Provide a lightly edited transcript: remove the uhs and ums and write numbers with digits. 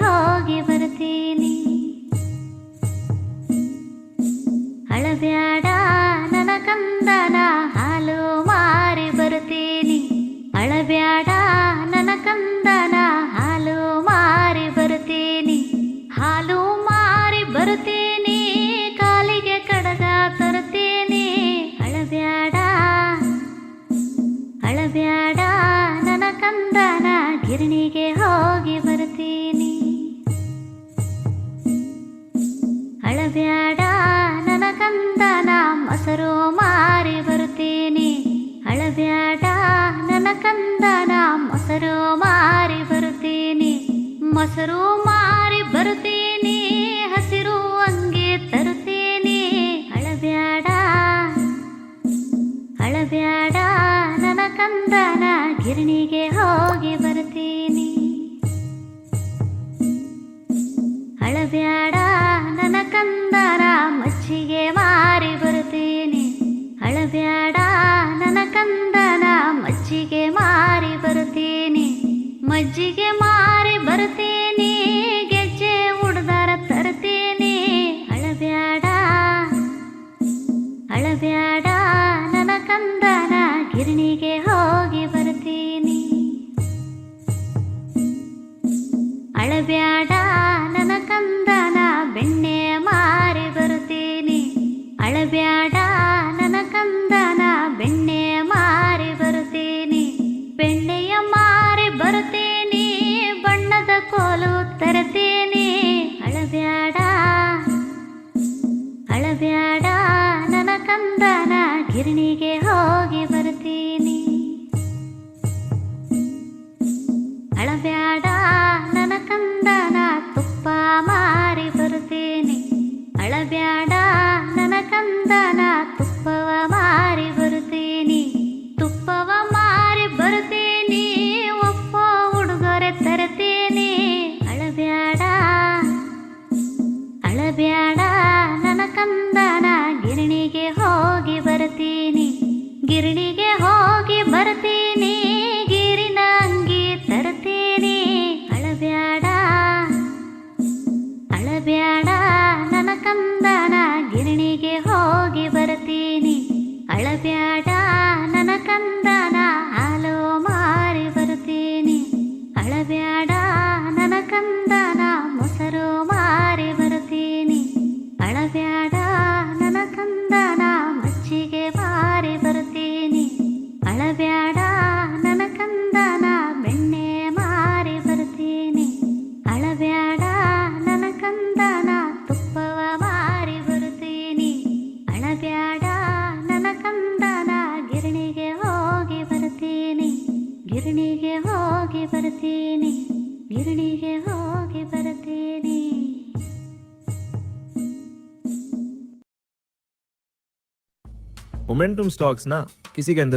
ಹೋಗಿ ಬರ್ತೀನಿ. ಅಳಬ್ಯಾಡ ನನ್ನ ಕಂದನ ಹಾಲು ಮಾರಿ ಬರ್ತೀನಿ. ಅಳಬ್ಯಾಡ ನನ್ನ ಕಂದನ ಹಾಲು ಮಾರಿ ಬರ್ತೀನಿ. ಹಾಲು ಮಾರಿ ಬರ್ತೀನಿ, ಕಾಲಿಗೆ ಕಡಗ ತರುತ್ತೀನಿ. ಅಳಬ್ಯಾಡ ಅಳಬ್ಯಾಡ ನನ್ನ ಕಂದನ ಗಿರಣಿಗೆ ಹೋಗಿ ಬರ್ತೀನಿ. ಅಳಬ್ಯಾಡ ನನ್ನ ಕಂದನ ಮೊಸರು ಮಾರಿ ಬರ್ತೀನಿ. ಅಳಬ್ಯಾಡ ನನ್ನ ಕಂದನ ಮೊಸರು ಮಾರಿ ಬರ್ತೀನಿ. ಮೊಸರು ಮಾರಿ ಬರ್ತೀನಿ, ಹಸಿರು ಅಂಗಿ ತರುತ್ತೀನಿ. ಅಳಬ್ಯಾಡ ಅಳಬ್ಯಾಡ ನನ್ನ ಕಂದನ ಗಿರಣಿಗೆ ಹೋಗಿ ಬರ್ತೀನಿ. ಅಳಬ್ಯಾಡ ನನ್ನ ಕಂದನ ಮಜ್ಜಿಗೆ ಮಾರಿ ಬರ್ತೀನಿ. ಅಳಬ್ಯಾಡ ನನ್ನ ಕಂದನ ಮಜ್ಜಿಗೆ ಮಾರಿ ಬರ್ತೀನಿ. ಮಜ್ಜಿಗೆ ಮಾರಿ ಬರ್ತೀನಿ, ಗೆಜ್ಜೆ ಉಡ್ದಾರ ತರ್ತೀನಿ. ಅಳಬ್ಯಾಡ ಅಳಬ್ಯಾಡ ನನ್ನ ಕಂದನ ಗಿರಣಿಗೆ ಹೋಗಿ ಬರ್ತೀನಿ. ಅಳಬ್ಯಾಡ ನನ್ನ ಕಂದನ ಬೆಣ್ಣೆ ಮಾರಿ ಬರ್ತೀನಿ. ಅಳಬ್ಯಾಡ ನನ್ನ ಕಂದನ ಬೆಣ್ಣೆ ಮಾರಿ ಬರ್ತೀನಿ. ಬೆಣ್ಣೆಯ ಮಾರಿ ಬರ್ತೀನಿ, ಬಣ್ಣದ ಕೋಲು ತರ್ತೀನಿ. ಅಳಬ್ಯಾಡ ಅಳಬ್ಯಾಡ ನನ್ನ ಕಂದನ ಗಿರಣಿಗೆ ಹೋಗಿ ಬರ್ತೀನಿ. ಅಳಬ್ಯಾಡ ನನ್ನ ಕಂದನ ತುಪ್ಪ ಮಾರಿ ಬರ್ತೀನಿ. ಅಳಬ್ಯಾಡ ನನ್ನ ಕಂದನ ತುಪ್ಪವ ಮಾರಿ ಬರ್ತೀನಿ. ತುಪ್ಪವ ಮಾರಿ ಬರ್ತೀನಿ, ಒಪ್ಪ ಉಡುಗೊರೆ ತರ್ತೀನಿ. ಅಳಬ್ಯಾಡ ಅಳಬ್ಯಾಡ ನನ್ನ ಕಂದನ ಗಿರಣಿಗೆ ಹೋಗಿ ಬರ್ತೀನಿ. ಗಿರಣಿಗೆ ಹೋಗಿ ಬರ್ತೀನಿ, ಗಿರಿನ ಅಂಗಿ ತರ್ತೀನಿ. ಅಳಬ್ಯಾಡ ಅಳಬ್ಯಾಡ ನನ್ನ ಕಂದನ ಗಿರಣಿಗೆ ಹೋಗಿ ಬರ್ತೀನಿ. ಅಳಬ್ಯಾಡ ನನ್ನ ಕಂದನ ಹಾಲು ಮಾರಿ ಬರ್ತೀನಿ. ಅಳಬ್ಯಾಡ ನನ್ನ ಕಂದನ ಮೊಸರು ಮಾರಿ ಬರ್ತೀನಿ. ಅಳಬ್ಯಾಡ ನನ್ನ ಕಂದನ ಮಜ್ಜಿಗೆ ಮಾರಿ ಬರ್ತೀನಿ. ಅಳಬ್ಯಾಡ ನನ್ನ ಕಂದನ ಬೆಣ್ಣೆ ಮಾರಿ ಬರ್ತೀನಿ. ಅಳಬ್ಯಾಡ ನನ್ನ ಕಂದನ ತುಪ್ಪವ ಮಾರಿ ಬರ್ತೀನಿ. ಅಳಬ್ಯಾಡ ನನ್ನ ಕಂದನ ಗಿರಣಿಗೆ ಹೋಗಿ ಬರ್ತೀನಿ. ಗಿರಣಿಗೆ ಹೋಗಿ ಬರ್ತೀನಿ. ಗಿರಣಿಗೆ ಹೋಗಿ ಬರ್ತೀನಿ. मोमेंटम स्टॉक्स ना किसी के अंदर